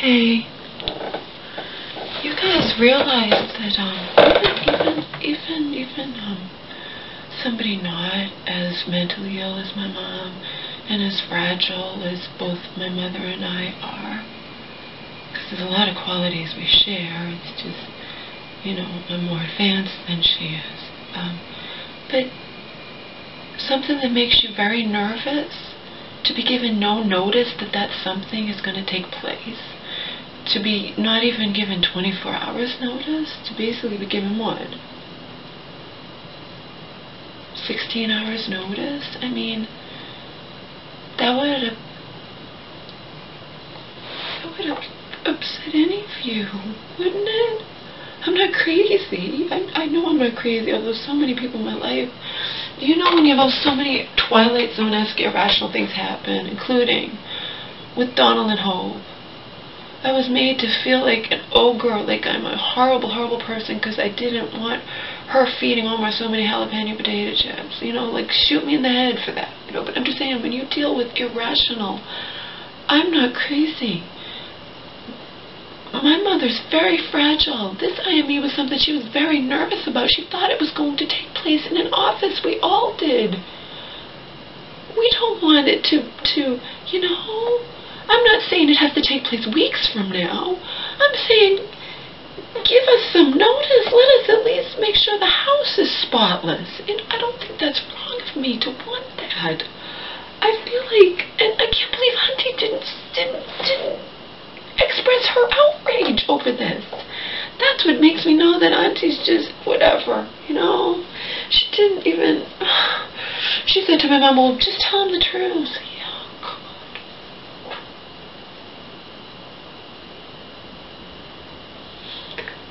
Hey, you guys realize that even somebody not as mentally ill as my mom and as fragile as both my mother and I are, because there's a lot of qualities we share. It's just, you know, I'm more advanced than she is. But something that makes you very nervous, to be given no notice that something is going to take place, to be not even given 24 hours notice, to basically be given what? 16 hours notice? I mean, that would have upset any of you, wouldn't it? I'm not crazy. I know I'm not crazy, although so many people in my life, you know, when you have so many Twilight Zone-esque irrational things happen, including with Donald and Hope. I was made to feel like an ogre, like I'm a horrible, horrible person because I didn't want her feeding Omar so many jalapeno potato chips. You know, like, shoot me in the head for that. You know, but I'm just saying, when you deal with irrational, I'm not crazy. My mother's very fragile. This IME was something she was very nervous about. She thought it was going to take place in an office. We all did. We don't want it to, you know, I'm not saying it has to take place weeks from now. I'm saying give us some notice. Let us at least make sure the house is spotless. And I don't think that's wrong of me to want that. I feel like, and I can't believe Auntie didn't express her outrage over this. That's what makes me know that Auntie's just whatever, you know. She didn't even, she said to my mom, well, just tell him the truth. Yeah, God.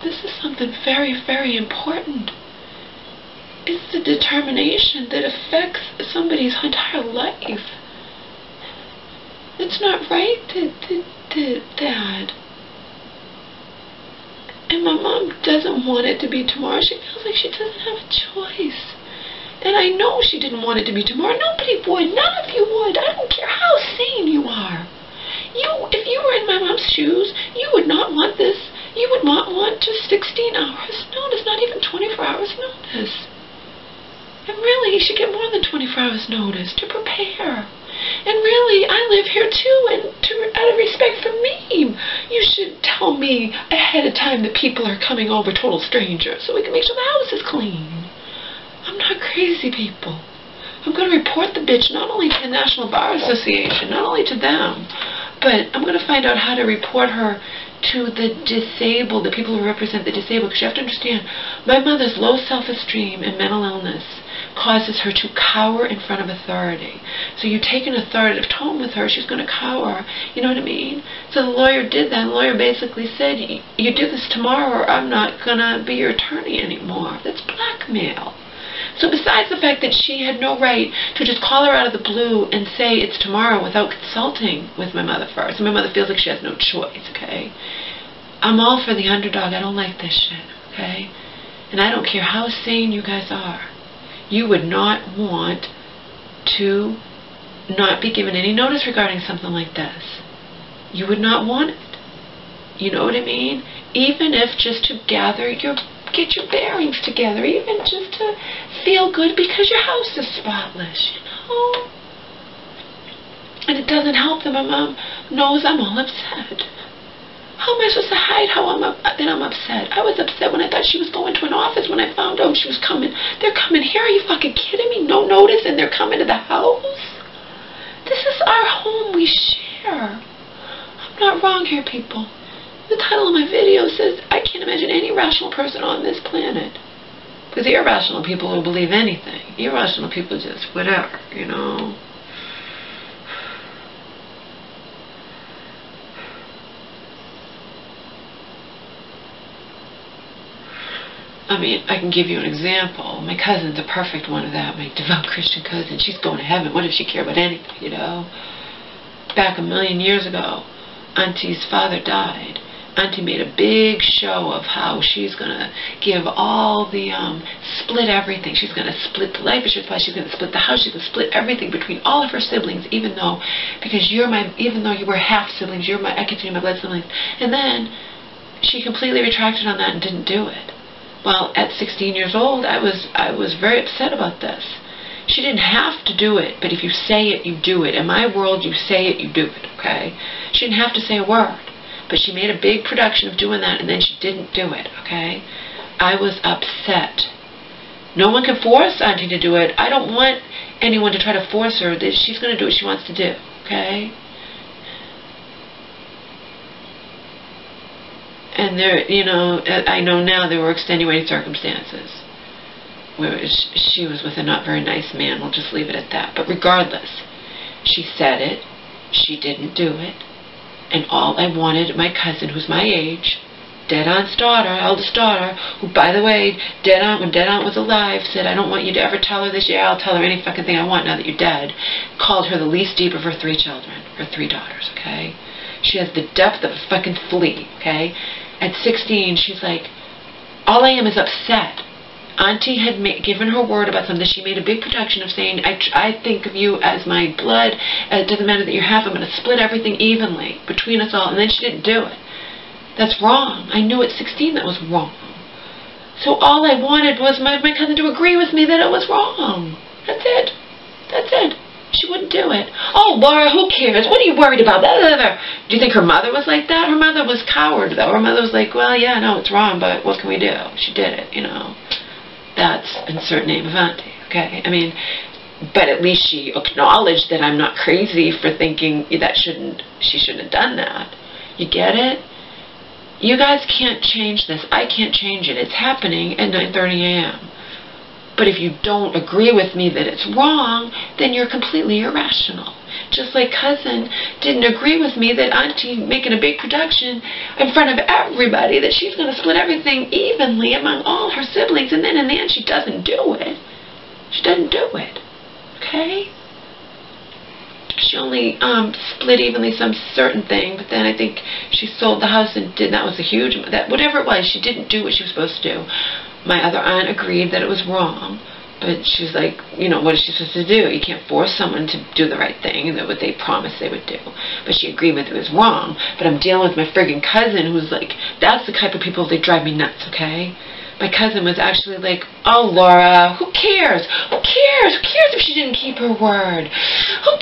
This is something very, very important. It's the determination that affects somebody's entire life. It's not right Dad. And my mom doesn't want it to be tomorrow. She feels like she doesn't have a choice. And I know she didn't want it to be tomorrow. Nobody would. None of you would. I don't care how sane you are. If you were in my mom's shoes, you would not want this. You would not want just 16 hours notice, not even 24 hours notice. And really, you should get more than 24 hours notice to prepare. And really, I live here too, and out of respect for me, you should tell me ahead of time that people are coming over, total strangers, so we can make sure the house is clean. I'm not crazy, people. I'm going to report the bitch not only to the National Bar Association, not only to them, but I'm going to find out how to report her to the disabled, the people who represent the disabled, because you have to understand, my mother's low self-esteem and mental illness causes her to cower in front of authority. So you take an authoritative tone with her, she's going to cower. You know what I mean? So the lawyer did that. The lawyer basically said, you do this tomorrow or I'm not going to be your attorney anymore. That's blackmail. So besides the fact that she had no right to just call her out of the blue and say it's tomorrow without consulting with my mother first, and my mother feels like she has no choice, okay? I'm all for the underdog. I don't like this shit, okay? And I don't care how sane you guys are. You would not want to not be given any notice regarding something like this. You would not want it. You know what I mean? Even if just to get your bearings together, even just to feel good because your house is spotless, you know? And it doesn't help that my mom knows I'm all upset. How am I supposed to hide that I'm upset? I was upset when I thought she was going to an office when I found out she was coming. They're coming here. Are you fucking kidding me? No notice and they're coming to the house? This is our home we share. I'm not wrong here, people. The title of my video says, I can't imagine any rational person on this planet. Because the irrational people will believe anything. Irrational people just whatever, you know. I mean, I can give you an example. My cousin's a perfect one of that. My devout Christian cousin. She's going to heaven. What does she care about anything, you know? Back 1,000,000 years ago, Auntie's father died. Auntie made a big show of how she's going to give all the, split everything. She's going to split the life insurance policy. She's going to split the house. She's going to split everything between all of her siblings, even though you were half siblings, I consider you my blood siblings. And then she completely retracted on that and didn't do it. Well, at 16 years old, I was very upset about this. She didn't have to do it, but if you say it, you do it. In my world, you say it, you do it, okay? She didn't have to say a word. But she made a big production of doing that, and then she didn't do it, okay? I was upset. No one can force Auntie to do it. I don't want anyone to try to force her. She's going to do what she wants to do, okay? And there, you know, I know now there were extenuating circumstances where she was with a not very nice man. We'll just leave it at that. But regardless, she said it. She didn't do it. And all I wanted, my cousin, who's my age, Dead-Aunt's daughter, eldest daughter, who, by the way, when Dead-Aunt was alive, said, I don't want you to ever tell her this. Yeah, I'll tell her any fucking thing I want now that you're dead. Called her the least deep of her 3 children, her 3 daughters, okay? She has the depth of a fucking flea, okay? At 16, she's like, all I am is upset. Auntie had given her word about something. She made a big production of saying, I think of you as my blood. It doesn't matter that you're half. I'm going to split everything evenly between us all. And then she didn't do it. That's wrong. I knew at 16 that was wrong. So all I wanted was my cousin to agree with me that it was wrong. That's it. That's it. She wouldn't do it. Oh, Laura, who cares? What are you worried about? Blah, blah, blah. Do you think her mother was like that? Her mother was coward, though. Her mother was like, well, yeah, no, it's wrong, but what can we do? She did it, you know. That's insert name of Auntie, okay? I mean, but at least she acknowledged that I'm not crazy for thinking that she shouldn't have done that. You get it? You guys can't change this. I can't change it. It's happening at 9:30 a.m. But if you don't agree with me that it's wrong, then you're completely irrational. Just like cousin didn't agree with me that Auntie making a big production in front of everybody that she's going to split everything evenly among all her siblings, and then in the end she doesn't do it. She doesn't do it. Okay? She only split evenly some certain thing, but then I think she sold the house and that was a huge, whatever it was, she didn't do what she was supposed to do. My other aunt agreed that it was wrong. But she's like, you know, what is she supposed to do? You can't force someone to do the right thing and what they promised they would do. But she agreed with it was wrong. But I'm dealing with my friggin' cousin who's like, that's the type of people that drive me nuts, okay? My cousin was actually like, oh, Laura, who cares? Who cares? Who cares if she didn't keep her word? Who